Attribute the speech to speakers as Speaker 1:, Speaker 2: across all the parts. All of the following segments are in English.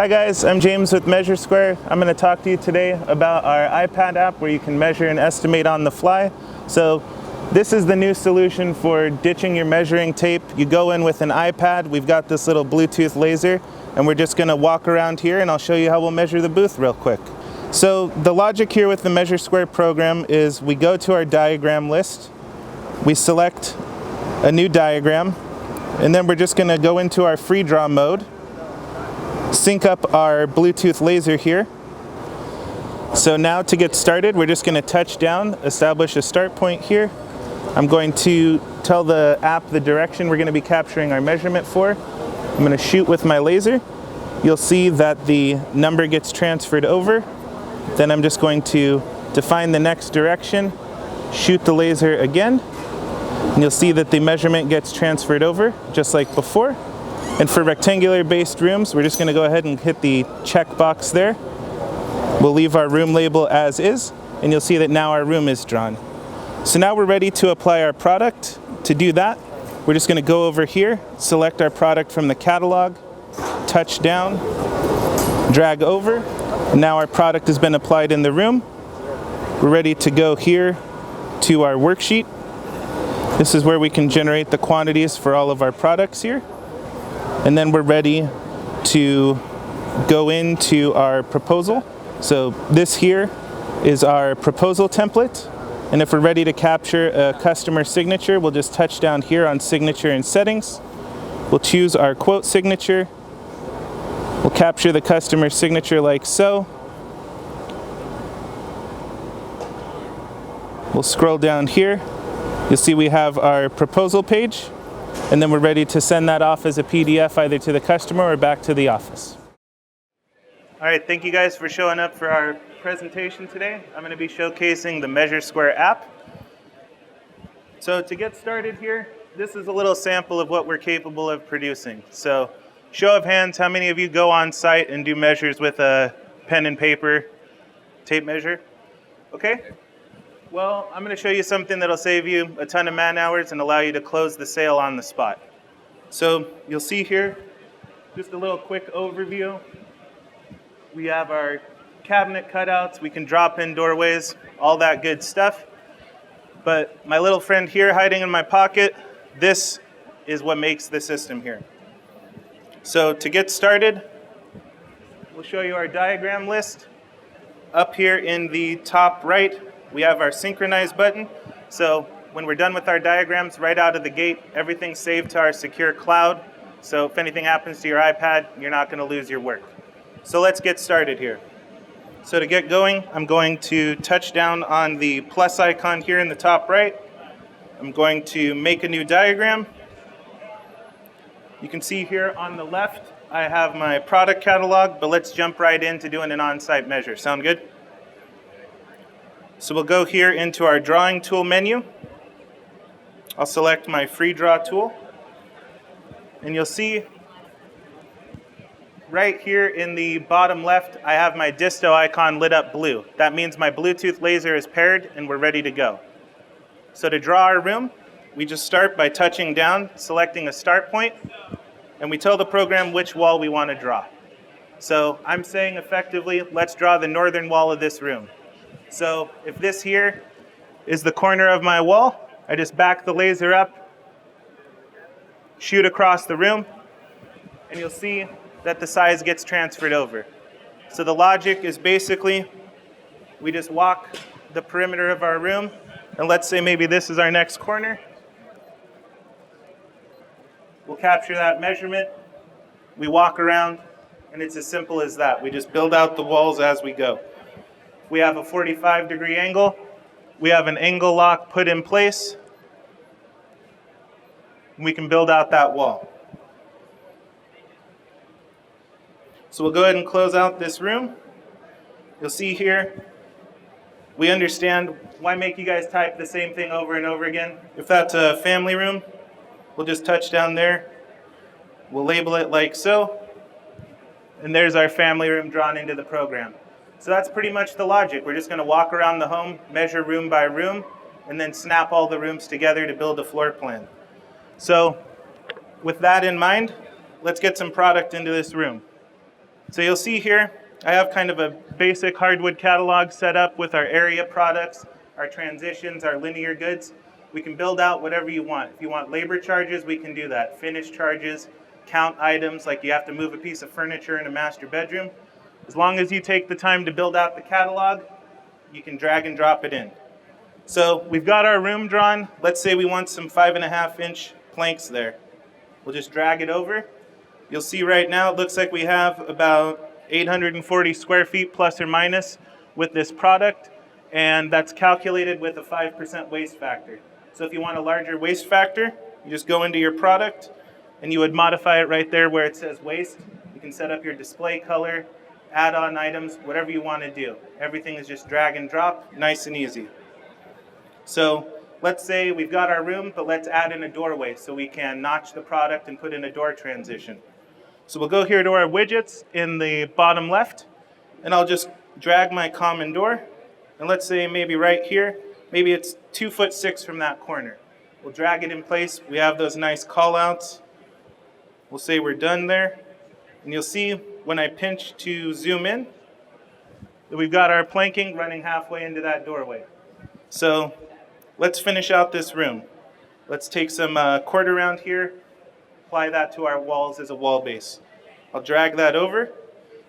Speaker 1: Hi guys, I'm James with MeasureSquare. I'm going to talk to you today about our iPad app where you can measure and estimate on the fly. So this is the new solution for ditching your measuring tape. You go in with an iPad, we've got this little Bluetooth laser, and we're just going to walk around here and I'll show you how we'll measure the booth real quick. So the logic here with the MeasureSquare program is we go to our diagram list, we select a new diagram, and then we're just going to go into our free draw mode, sync up our Bluetooth laser here. So now to get started, we're just going to touch down, establish a start point here. I'm going to tell the app the direction we're going to be capturing our measurement for. I'm going to shoot with my laser. You'll see that the number gets transferred over. Then I'm just going to define the next direction, shoot the laser again, and you'll see that the measurement gets transferred over just like before. And for rectangular based rooms, we're just going to go ahead and hit the check box there. We'll leave our room label as is, and you'll see that now our room is drawn. So now we're ready to apply our product. To do that, we're just going to go over here, select our product from the catalog, touch down, drag over. Now our product has been applied in the room. We're ready to go here to our worksheet. This is where we can generate the quantities for all of our products here. And then we're ready to go into our proposal. So this here is our proposal template. And if we're ready to capture a customer signature, we'll just touch down here on signature and settings. We'll choose our quote signature. We'll capture the customer signature like so. We'll scroll down here. You'll see we have our proposal page. And then we're ready to send that off as a PDF either to the customer or back to the office. All right, thank you guys for showing up for our presentation today. I'm going to be showcasing the MeasureSquare app. So to get started here, this is a little sample of what we're capable of producing. So show of hands, how many of you go on site and do measures with a pen and paper tape measure? Okay. Well, I'm going to show you something that'll save you a ton of man hours and allow you to close the sale on the spot. So you'll see here, just a little quick overview. We have our cabinet cutouts, we can drop in doorways, all that good stuff. But my little friend here hiding in my pocket, this is what makes the system here. So to get started, we'll show you our diagram list. Up here in the top right, we have our synchronize button. So when we're done with our diagrams, right out of the gate, everything's saved to our secure cloud. So if anything happens to your iPad, you're not going to lose your work. So let's get started here. So to get going, I'm going to touch down on the plus icon here in the top right. I'm going to make a new diagram. You can see here on the left, I have my product catalog, but let's jump right into doing an on-site measure. Sound good? So we'll go here into our drawing tool menu. I'll select my free draw tool. And you'll see right here in the bottom left, I have my Disto icon lit up blue. That means my Bluetooth laser is paired and we're ready to go. So to draw our room, we just start by touching down, selecting a start point, and we tell the program which wall we want to draw. So I'm saying effectively, let's draw the northern wall of this room. So if this here is the corner of my wall, I just back the laser up, shoot across the room, and you'll see that the size gets transferred over. So the logic is basically, we just walk the perimeter of our room, and let's say maybe this is our next corner. We'll capture that measurement, we walk around, and it's as simple as that. We just build out the walls as we go. We have a 45-degree angle. We have an angle lock put in place. We can build out that wall. So we'll go ahead and close out this room. You'll see here, we understand why make you guys type the same thing over and over again. If that's a family room, we'll just touch down there. We'll label it like so. And there's our family room drawn into the program. So that's pretty much the logic. We're just going to walk around the home, measure room by room, and then snap all the rooms together to build a floor plan. So with that in mind, let's get some product into this room. So you'll see here, I have kind of a basic hardwood catalog set up with our area products, our transitions, our linear goods. We can build out whatever you want. If you want labor charges, we can do that. Finish charges, count items, like you have to move a piece of furniture in a master bedroom. As long as you take the time to build out the catalog, you can drag and drop it in. So we've got our room drawn. Let's say we want some 5.5-inch planks there. We'll just drag it over. You'll see right now it looks like we have about 840 square feet plus or minus with this product, and that's calculated with a 5% waste factor. So if you want a larger waste factor, you just go into your product and you would modify it right there where it says waste. You can set up your display color, add-on items, whatever you want to do. Everything is just drag and drop, nice and easy. So let's say we've got our room, but let's add in a doorway so we can notch the product and put in a door transition. So we'll go here to our widgets in the bottom left, and I'll just drag my common door. And let's say maybe right here, maybe it's 2'6" from that corner. We'll drag it in place. We have those nice call outs. We'll say we're done there. And you'll see when I pinch to zoom in, that we've got our planking running halfway into that doorway. So let's finish out this room. Let's take some quarter round here, apply that to our walls as a wall base. I'll drag that over,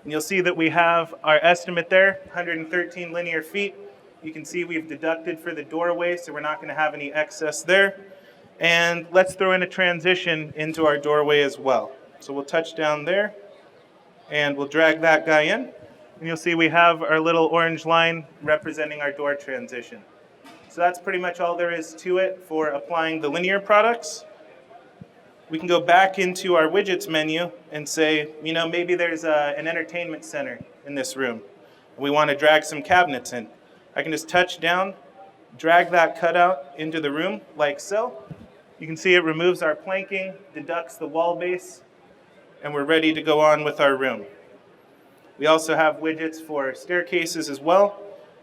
Speaker 1: and you'll see that we have our estimate there, 113 linear feet. You can see we've deducted for the doorway, so we're not going to have any excess there. And let's throw in a transition into our doorway as well. So we'll touch down there, and we'll drag that guy in. And you'll see we have our little orange line representing our door transition. So that's pretty much all there is to it for applying the linear products. We can go back into our widgets menu and say, maybe there's an entertainment center in this room. We want to drag some cabinets in. I can just touch down, drag that cutout into the room like so. You can see it removes our planking, deducts the wall base, and we're ready to go on with our room. We also have widgets for staircases as well,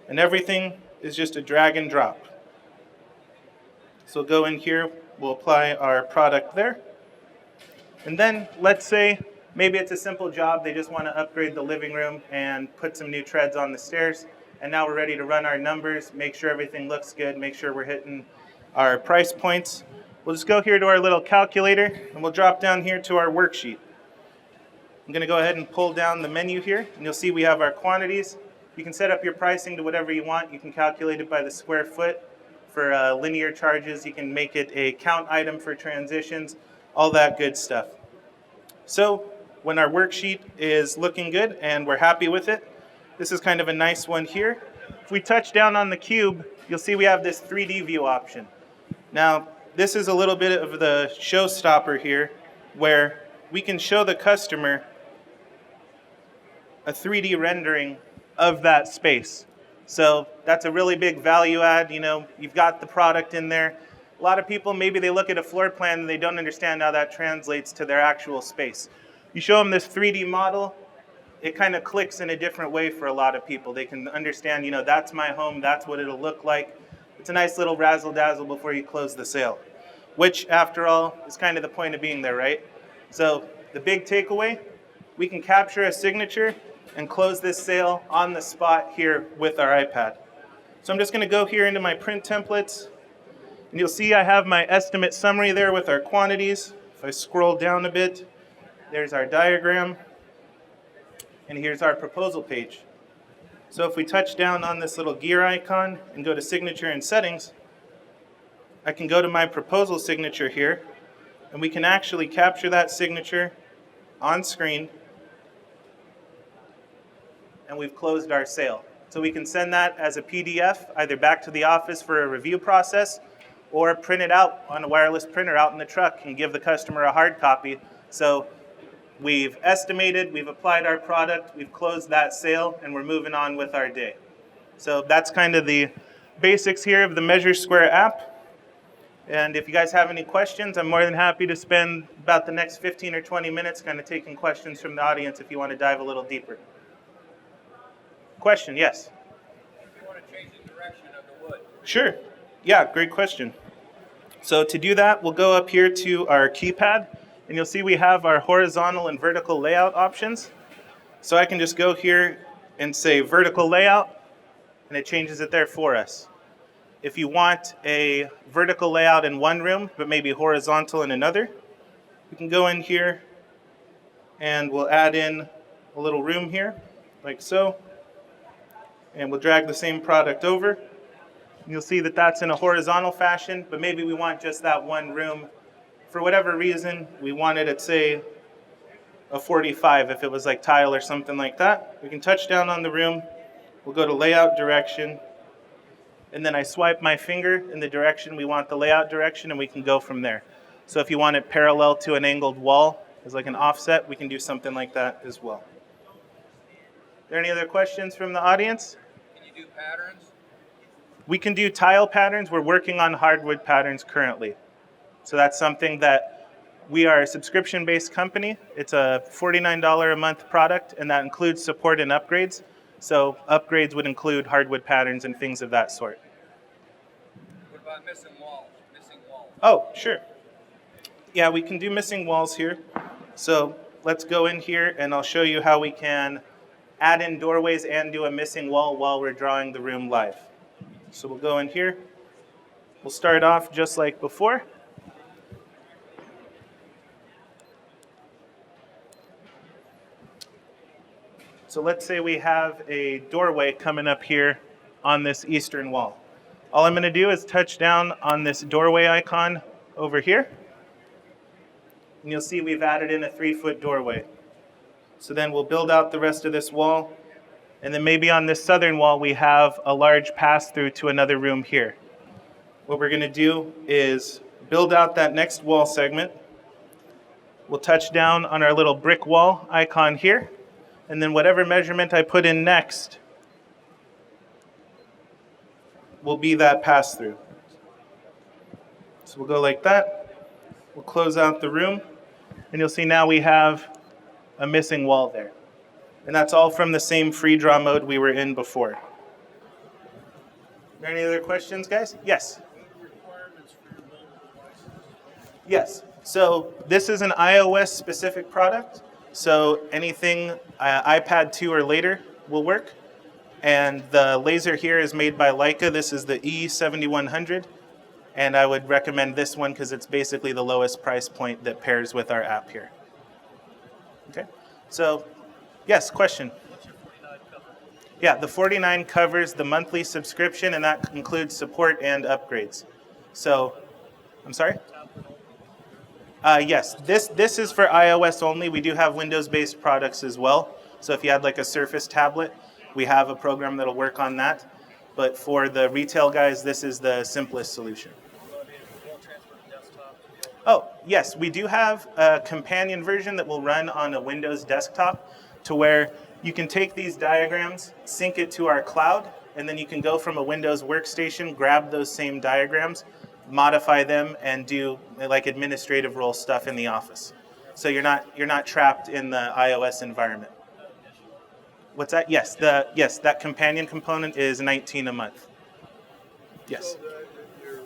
Speaker 1: and everything is just a drag and drop. So we'll go in here, we'll apply our product there. And then let's say maybe it's a simple job, they just want to upgrade the living room and put some new treads on the stairs. And now we're ready to run our numbers, make sure everything looks good, make sure we're hitting our price points. We'll just go here to our little calculator, and we'll drop down here to our worksheet. I'm going to go ahead and pull down the menu here, and you'll see we have our quantities. You can set up your pricing to whatever you want. You can calculate it by the square foot. For linear charges, you can make it a count item for transitions, all that good stuff. So when our worksheet is looking good and we're happy with it, this is kind of a nice one here. If we touch down on the cube, you'll see we have this 3D view option. Now, this is a little bit of the showstopper here, where we can show the customer a 3D rendering of that space. So that's a really big value add. You've got the product in there. A lot of people, maybe they look at a floor plan and they don't understand how that translates to their actual space. You show them this 3D model, it kind of clicks in a different way for a lot of people. They can understand, that's my home, that's what it'll look like. It's a nice little razzle-dazzle before you close the sale, which, after all, is kind of the point of being there, right? So the big takeaway, we can capture a signature and close this sale on the spot here with our iPad. So I'm just going to go here into my print templates, and you'll see I have my estimate summary there with our quantities. If I scroll down a bit, there's our diagram, and here's our proposal page. So if we touch down on this little gear icon and go to signature and settings, I can go to my proposal signature here, and we can actually capture that signature on screen, and we've closed our sale. So we can send that as a PDF either back to the office for a review process, or print it out on a wireless printer out in the truck and give the customer a hard copy. So we've estimated, we've applied our product, we've closed that sale, and we're moving on with our day. So that's kind of the basics here of the MeasureSquare app. And if you guys have any questions, I'm more than happy to spend about the next 15 or 20 minutes kind of taking questions from the audience if you want to dive a little deeper. Question, yes?
Speaker 2: If you want to change the direction of the wood.
Speaker 1: Sure. Yeah, great question. So to do that, we'll go up here to our keypad, and you'll see we have our horizontal and vertical layout options. So I can just go here and say vertical layout, and it changes it there for us. If you want a vertical layout in one room, but maybe horizontal in another, we can go in here and we'll add in a little room here, like so. And we'll drag the same product over. You'll see that that's in a horizontal fashion, but maybe we want just that one room. For whatever reason, we wanted it, say, a 45 if it was like tile or something like that. We can touch down on the room. We'll go to layout direction. And then I swipe my finger in the direction we want the layout direction, and we can go from there. So if you want it parallel to an angled wall, as like an offset, we can do something like that as well. Are there any other questions from the audience?
Speaker 2: Can you do patterns?
Speaker 1: We can do tile patterns. We're working on hardwood patterns currently. So that's something that we are a subscription-based company. It's a $49 a month product, and that includes support and upgrades. So upgrades would include hardwood patterns and things of that sort.
Speaker 2: What about missing walls? Missing walls.
Speaker 1: Oh, sure. Yeah, we can do missing walls here. So let's go in here, and I'll show you how we can add in doorways and do a missing wall while we're drawing the room live. So we'll go in here. We'll start off just like before. So let's say we have a doorway coming up here on this eastern wall. All I'm going to do is touch down on this doorway icon over here. And you'll see we've added in a 3-foot doorway. So then we'll build out the rest of this wall. And then maybe on this southern wall we have a large pass-through to another room here. What we're going to do is build out that next wall segment. We'll touch down on our little brick wall icon here. And then whatever measurement I put in next will be that pass-through. So we'll go like that. We'll close out the room. And you'll see now we have a missing wall there. And that's all from the same free draw mode we were in before. Are there any other questions, guys? Yes? Yes. So this is an iOS-specific product. So anything iPad 2 or later will work. And the laser here is made by Leica. This is the E7100. And I would recommend this one because it's basically the lowest price point that pairs with our app here. Okay. So, yes, question?
Speaker 3: What's your 49 cover?
Speaker 1: Yeah, the 49 covers the monthly subscription, and that includes support and upgrades. So, I'm sorry? Yes, this is for iOS only. We do have Windows-based products as well. So if you had like a Surface tablet, we have a program that'll work on that. But for the retail guys, this is the simplest solution. Oh, yes, we do have a companion version that will run on a Windows desktop to where you can take these diagrams, sync it to our cloud, and then you can go from a Windows workstation, grab those same diagrams, modify them, and do like administrative role stuff in the office. So you're not trapped in the iOS environment. What's that? Yes, that companion component is $19 a month. Yes.
Speaker 3: So your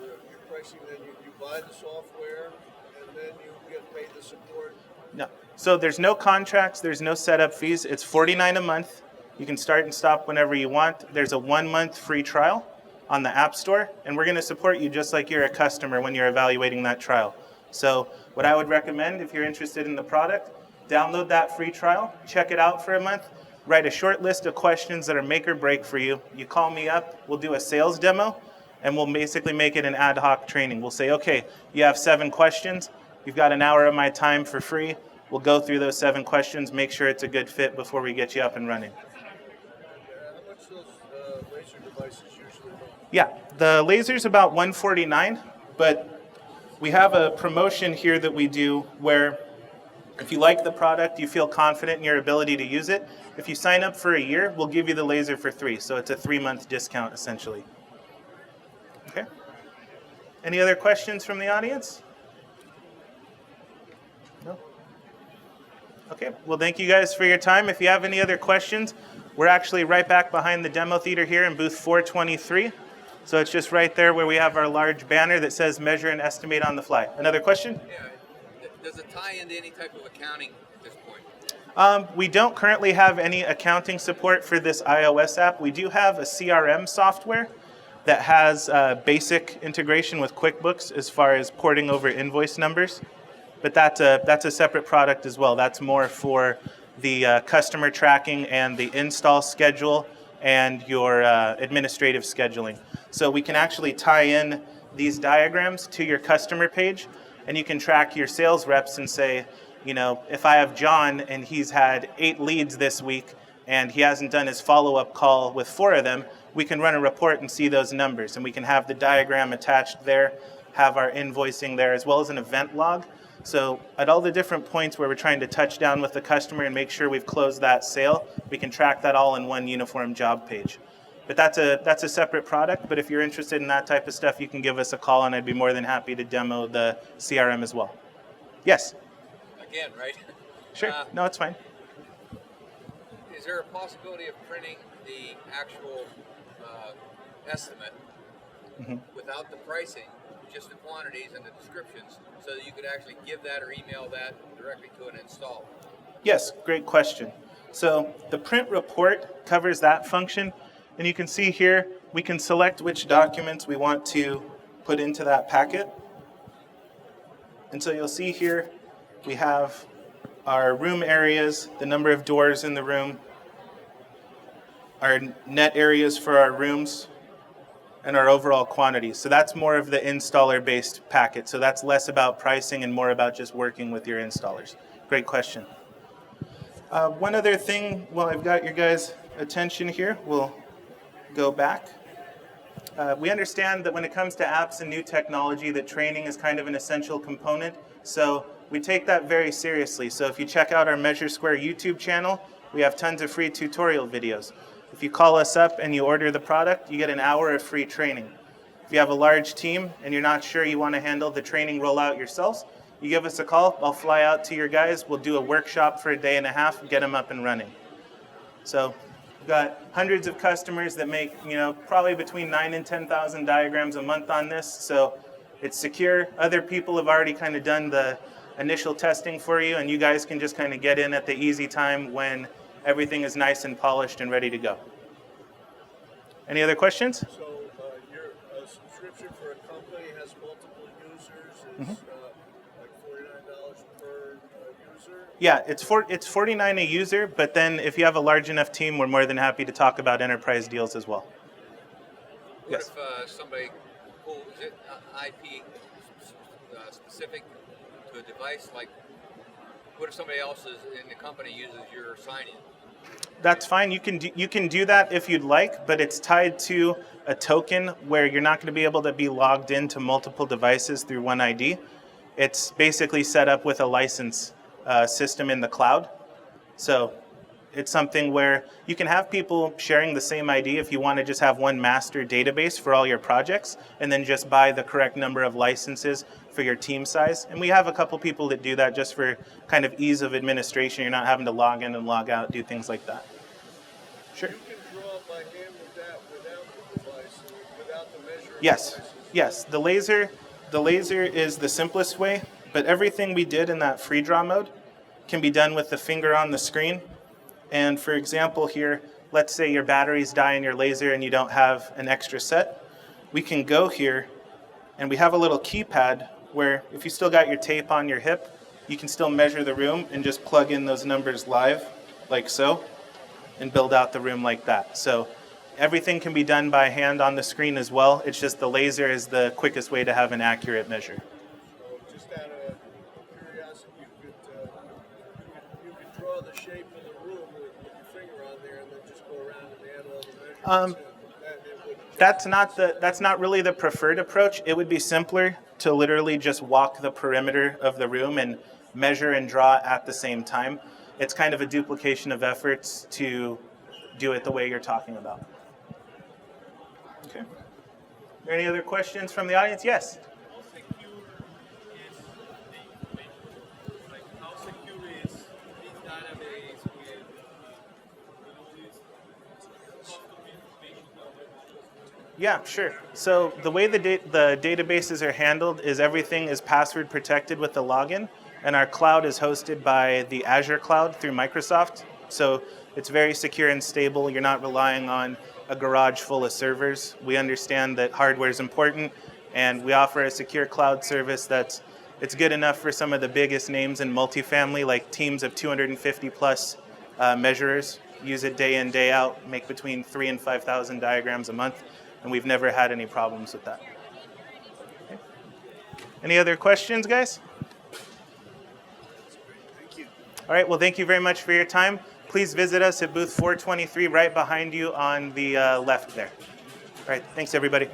Speaker 3: pricing, then you buy the software and then you get paid the support?
Speaker 1: No. So there's no contracts, there's no setup fees. It's $49 a month. You can start and stop whenever you want. There's a 1-month free trial on the App Store, and we're going to support you just like you're a customer when you're evaluating that trial. So what I would recommend if you're interested in the product, download that free trial, check it out for a month, write a short list of questions that are make or break for you. You call me up, we'll do a sales demo, and we'll basically make it an ad hoc training. We'll say, okay, you have 7 questions, you've got an hour of my time for free. We'll go through those 7 questions, make sure it's a good fit before we get you up and running.
Speaker 3: How much those laser devices usually run?
Speaker 1: Yeah, the laser's about $149, but we have a promotion here that we do where if you like the product, you feel confident in your ability to use it, if you sign up for a year, we'll give you the laser for 3. So it's a 3-month discount essentially. Okay. Any other questions from the audience? No? Okay, well thank you guys for your time. If you have any other questions, we're actually right back behind the demo theater here in booth 423. So it's just right there where we have our large banner that says measure and estimate on the fly. Another question?
Speaker 2: Yeah. Does it tie into any type of accounting at this point?
Speaker 1: We don't currently have any accounting support for this iOS app. We do have a CRM software that has basic integration with QuickBooks as far as porting over invoice numbers. But that's a separate product as well. That's more for the customer tracking and the install schedule and your administrative scheduling. So we can actually tie in these diagrams to your customer page, and you can track your sales reps and say, if I have John and he's had 8 leads this week and he hasn't done his follow-up call with 4 of them, we can run a report and see those numbers. And we can have the diagram attached there, have our invoicing there, as well as an event log. So at all the different points where we're trying to touch down with the customer and make sure we've closed that sale, we can track that all in one uniform job page. But that's a separate product, but if you're interested in that type of stuff, you can give us a call and I'd be more than happy to demo the CRM as well. Yes?
Speaker 2: Again, right?
Speaker 1: Sure, no, it's fine.
Speaker 2: Is there a possibility of printing the actual estimate without the pricing, just the quantities and the descriptions, so that you could actually give that or email that directly to an installer?
Speaker 1: Yes, great question. So the print report covers that function, and you can see here we can select which documents we want to put into that packet. And so you'll see here we have our room areas, the number of doors in the room, our net areas for our rooms, and our overall quantities. So that's more of the installer-based packet. So that's less about pricing and more about just working with your installers. Great question. One other thing, while I've got your guys' attention here, we'll go back. We understand that when it comes to apps and new technology, that training is kind of an essential component. So we take that very seriously. So if you check out our MeasureSquare YouTube channel, we have tons of free tutorial videos. If you call us up and you order the product, you get an hour of free training. If you have a large team and you're not sure you want to handle the training rollout yourselves, you give us a call. I'll fly out to your guys. We'll do a workshop for a day and a half and get them up and running. So we've got hundreds of customers that make, probably between 9,000 and 10,000 diagrams a month on this. So it's secure. Other people have already kind of done the initial testing for you, and you guys can just kind of get in at the easy time when everything is nice and polished and ready to go. Any other questions?
Speaker 3: So your subscription for a company has multiple users. It's like $49 per user.
Speaker 1: Yeah, it's $49 a user, but then if you have a large enough team, we're more than happy to talk about enterprise deals as well.
Speaker 2: What
Speaker 1: Yes.
Speaker 2: if somebody, is it IP specific to a device? Like, what if somebody else in the company uses your sign-in?
Speaker 1: That's fine. You can do that if you'd like, but it's tied to a token where you're not going to be able to be logged into multiple devices through one ID. It's basically set up with a license system in the cloud. So it's something where you can have people sharing the same ID if you want to just have one master database for all your projects and then just buy the correct number of licenses for your team size. And we have a couple people that do that just for kind of ease of administration. You're not having to log in and log out, do things like that. Sure.
Speaker 3: You can draw by hand with that without the device, without the measuring
Speaker 1: Yes.
Speaker 3: devices.
Speaker 1: Yes. The laser is the simplest way, but everything we did in that free draw mode can be done with the finger on the screen. And for example here, let's say your batteries die in your laser and you don't have an extra set. We can go here and we have a little keypad where if you still got your tape on your hip, you can still measure the room and just plug in those numbers live, like so, and build out the room like that. So everything can be done by hand on the screen as well. It's just the laser is the quickest way to have an accurate measure.
Speaker 3: So just out of curiosity, you could draw the shape of the room with your finger on there and then just go around and add all the measurements.
Speaker 1: That's not really the preferred approach. It would be simpler to literally just walk the perimeter of the room and measure and draw at the same time. It's kind of a duplication of efforts to do it the way you're talking about. Okay. Are there any other questions from the audience? Yes.
Speaker 4: How secure is the information? Like, how secure is this database with all these custom information?
Speaker 1: Yeah, sure. So the way the databases are handled is everything is password protected with the login, and our cloud is hosted by the Azure cloud through Microsoft. So it's very secure and stable. You're not relying on a garage full of servers. We understand that hardware is important, and we offer a secure cloud service it's good enough for some of the biggest names in multifamily, like teams of 250 plus measurers. Use it day in, day out, make between 3,000 and 5,000 diagrams a month, and we've never had any problems with that. Okay. Any other questions, guys?
Speaker 3: Thank you.
Speaker 1: All right, well, thank you very much for your time. Please visit us at booth 423 right behind you on the left there. All right, thanks, everybody.